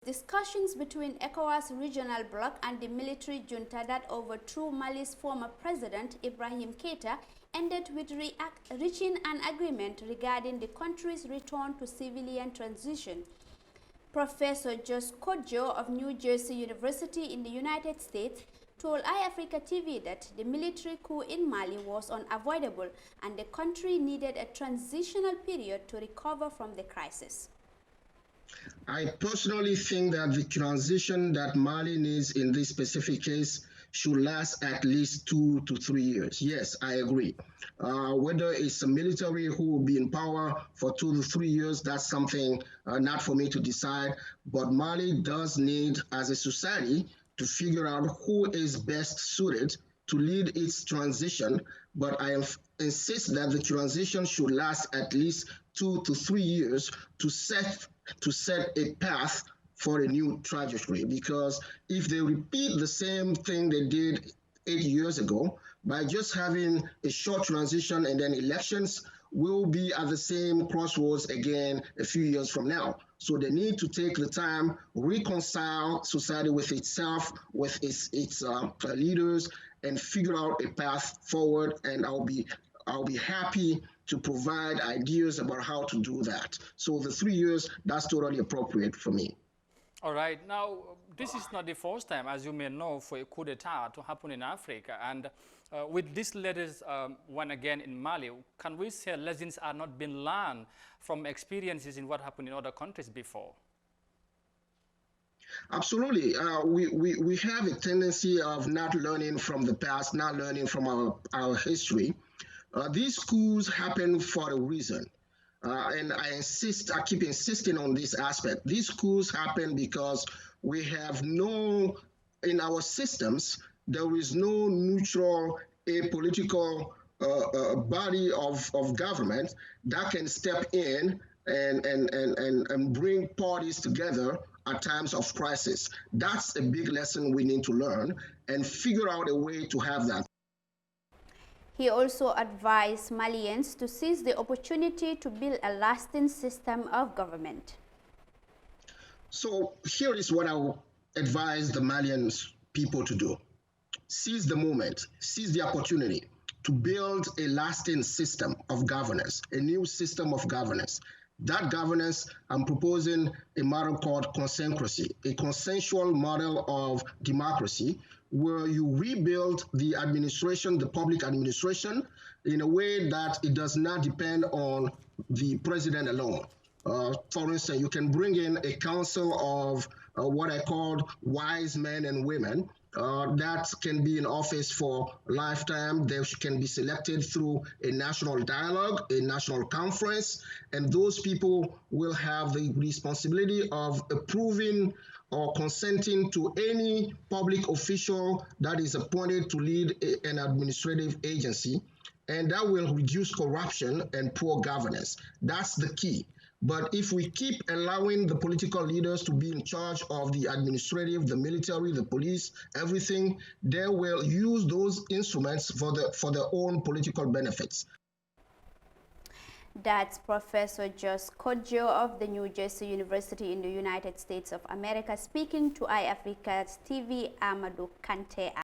Discussions between ECOWAS regional bloc and the military junta that overthrew Mali's former president Ibrahim Keita ended with reaching an agreement regarding the country's return to civilian transition. Professor Codjo of New Jersey University in the United States told iAfrica TV that the military coup in Mali was unavoidable and the country needed a transitional period to recover from the crisis. I personally think that the transition that Mali needs in this specific case should last at least 2 to 3 years. Yes, I agree. Whether it's a military who will be in power for 2 to 3 years, that's something not for me to decide. But Mali does need, as a society, to figure out who is best suited to lead its transition. But I insist that the transition should last at least 2 to 3 years to set a path for a new trajectory, because if they repeat the same thing they did 8 years ago, by just having a short transition and then elections, we'll be at the same crossroads again a few years from now. So they need to take the time, reconcile society with itself, with its leaders, and figure out a path forward, and I'll be happy to provide ideas about how to do that. So the 3 years, that's totally appropriate for me. All right. Now, this is not the first time, as you may know, for a coup d'etat to happen in Africa. And with this latest one again in Mali, can we say lessons are not being learned from experiences in what happened in other countries before? Absolutely. We have a tendency of not learning from the past, not learning from our history. These coups happen for a reason. And I keep insisting on this aspect. These coups happen because we have in our systems, there is no neutral, apolitical body of government that can step in and bring parties together at times of crisis. That's a big lesson we need to learn and figure out a way to have that. He also advised Malians to seize the opportunity to build a lasting system of government. So here is what I will advise the Malian people to do. Seize the moment, seize the opportunity to build a lasting system of governance, a new system of governance. That governance, I'm proposing a model called consensus, a consensual model of democracy, where you rebuild the administration, the public administration, in a way that it does not depend on the president alone. For instance, you can bring in a council of what I call wise men and women that can be in office for a lifetime. They can be selected through a national dialogue, a national conference, and those people will have the responsibility of approving or consenting to any public official that is appointed to lead an administrative agency, and that will reduce corruption and poor governance. That's the key. But if we keep allowing the political leaders to be in charge of the administrative, the military, the police, everything, they will use those instruments for their own political benefits. That's Professor Codjo of the New Jersey University in the United States of America speaking to iAfrica's TV Amadou Kante.